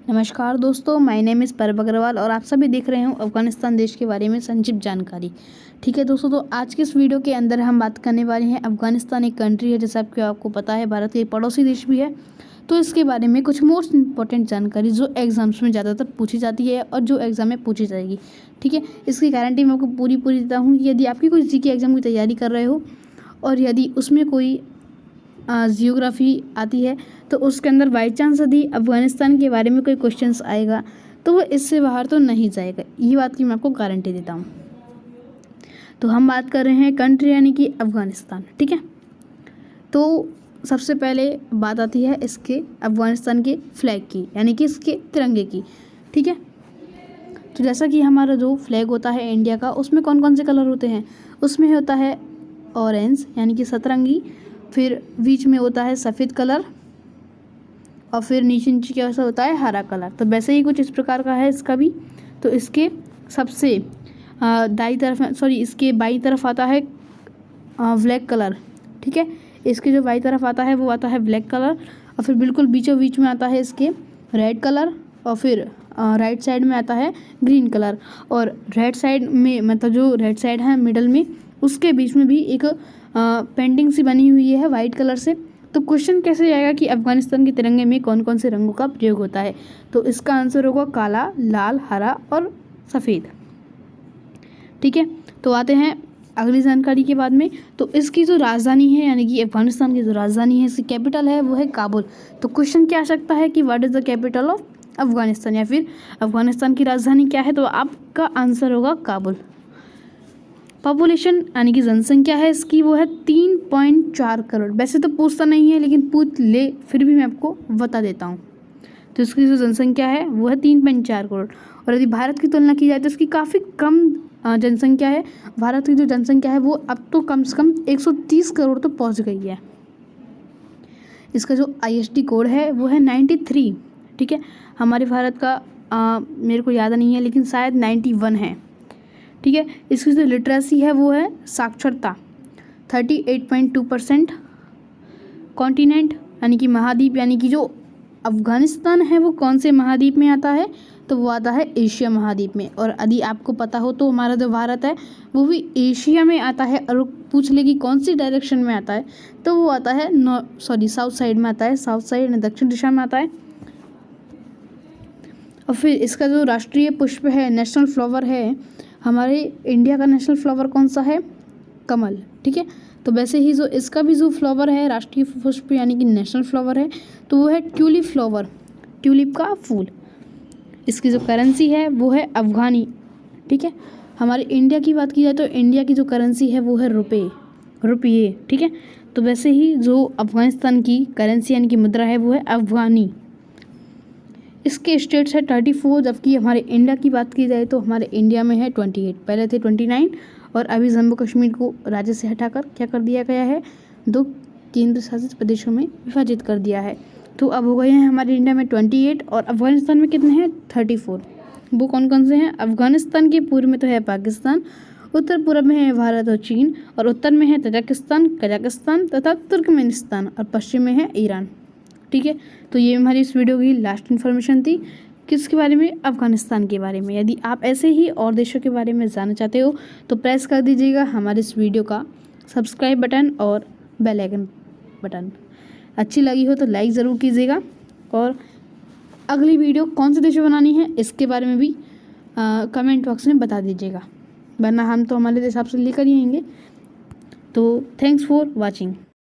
नमस्कार दोस्तों, my name is परब अग्रवाल और आप सभी देख रहे हो अफ़गानिस्तान देश के बारे में संक्षिप्त जानकारी। ठीक है दोस्तों, तो आज के इस वीडियो के अंदर हम बात करने वाले हैं। अफ़गानिस्तान एक कंट्री है, जैसा आपको पता है, भारत के पड़ोसी देश भी है। तो इसके बारे में कुछ मोस्ट इंपॉर्टेंट जानकारी जो एग्जाम्स में ज़्यादातर पूछी जाती है और जो एग्ज़ाम में पूछी जाएगी। ठीक है, इसकी गारंटी मैं आपको पूरी देता हूँ कि यदि आपकी कोई जीके एग्ज़ाम की तैयारी कर रहे हो और यदि उसमें कोई जियोग्राफी आती है तो उसके अंदर बाई चांस यदि अफ़गानिस्तान के बारे में कोई क्वेश्चंस आएगा तो वो इससे बाहर तो नहीं जाएगा, ये बात की मैं आपको गारंटी देता हूँ। तो हम बात कर रहे हैं कंट्री यानी कि अफ़गानिस्तान। ठीक है, तो सबसे पहले बात आती है इसके अफ़गानिस्तान के फ्लैग की, यानी कि इसके तिरंगे की। ठीक है, तो जैसा कि हमारा जो फ्लैग होता है इंडिया का, उसमें कौन कौन से कलर होते हैं? उसमें होता है ऑरेंज यानी कि सतरंगी, फिर बीच में होता है सफ़ेद कलर और फिर नीचे कैसा होता है हरा कलर। तो वैसे ही कुछ इस प्रकार का है इसका भी। तो इसके सबसे इसके बाई तरफ आता है ब्लैक कलर। ठीक है, इसके जो बाई तरफ आता है वो आता है ब्लैक कलर और फिर बिल्कुल बीचों बीच में आता है इसके रेड कलर और फिर राइट साइड में आता है ग्रीन कलर। और रेड साइड में मतलब जो रेड साइड है मिडल में, उसके बीच में भी एक पेंटिंग सी बनी हुई है वाइट कलर से। तो क्वेश्चन कैसे आएगा कि अफ़गानिस्तान के तिरंगे में कौन कौन से रंगों का प्रयोग होता है? तो इसका आंसर होगा काला, लाल, हरा और सफ़ेद। ठीक है, तो आते हैं अगली जानकारी के बाद में। तो इसकी जो राजधानी है यानी कि अफ़गानिस्तान की जो राजधानी है, इसकी कैपिटल है वो है काबुल। तो क्वेश्चन क्या आ सकता है कि what is the capital of Afghanistan, या फिर अफ़गानिस्तान की राजधानी क्या है? तो आपका आंसर होगा काबुल। पॉपुलेशन यानी कि जनसंख्या है इसकी वो है 3.4 करोड़। वैसे तो पूछता नहीं है लेकिन पूछ ले फिर भी मैं आपको बता देता हूँ। तो इसकी जो जनसंख्या है वो है 3.4 करोड़। और यदि भारत की तुलना की जाए तो इसकी काफ़ी कम जनसंख्या है। भारत की जो जनसंख्या है वो अब तो कम से कम 130 करोड़ तो पहुँच गई है। इसका जो ISD कोड है वो है 93। ठीक है, हमारे भारत का मेरे को याद नहीं है लेकिन शायद 91 है। ठीक है, इसकी जो लिटरेसी है वो है साक्षरता 38.2%। कॉन्टिनेंट यानी कि महाद्वीप, यानी कि जो अफ़गानिस्तान है वो कौन से महाद्वीप में आता है? तो वो आता है एशिया महाद्वीप में। और यदि आपको पता हो तो हमारा जो भारत है वो भी एशिया में आता है। और पूछ ले कि कौन सी डायरेक्शन में आता है, तो वो आता है साउथ साइड में आता है, साउथ साइड दक्षिण दिशा में आता है। और फिर इसका जो राष्ट्रीय पुष्प है, नेशनल फ्लावर है, हमारे इंडिया का नेशनल फ्लावर कौन सा है? कमल। ठीक है, तो वैसे ही जो इसका भी जो फ्लावर है राष्ट्रीय पुष्प यानी कि नेशनल फ्लावर है तो वो है ट्यूलिप फ्लावर, ट्यूलिप का फूल। इसकी जो करेंसी है वो है अफ़गानी। ठीक है, हमारे इंडिया की बात की जाए तो इंडिया की जो करेंसी है वो है रुपये। ठीक है, तो वैसे ही जो अफ़गानिस्तान की करेंसी यानी कि मुद्रा है वो है अफ़गानी। इसके स्टेट्स है 34, जबकि हमारे इंडिया की बात की जाए तो हमारे इंडिया में है 28। पहले थे 29 और अभी जम्मू कश्मीर को राज्य से हटाकर क्या कर दिया गया है? 2 केंद्र शासित प्रदेशों में विभाजित कर दिया है। तो अब हो गए हैं हमारे इंडिया में 28 और अफ़गानिस्तान में कितने हैं? 34। वो कौन कौन से हैं? अफ़गानिस्तान के पूर्व में तो है पाकिस्तान, उत्तर पूर्व में है भारत और चीन, और उत्तर में है तजाकिस्तान, कजाकिस्तान तथा तुर्कमेनिस्तान, और पश्चिम में है ईरान। ठीक है, तो ये हमारी इस वीडियो की लास्ट इन्फॉर्मेशन थी किसके बारे में? अफ़गानिस्तान के बारे में। यदि आप ऐसे ही और देशों के बारे में जानना चाहते हो तो प्रेस कर दीजिएगा हमारे इस वीडियो का सब्सक्राइब बटन और बेल आइकन बटन। अच्छी लगी हो तो लाइक ज़रूर कीजिएगा। और अगली वीडियो कौन से देश में बनानी है इसके बारे में भी कमेंट बॉक्स में बता दीजिएगा, वरना हम तो हमारे हिसाब से लेकर ही आएंगे। तो थैंक्स फॉर वॉचिंग।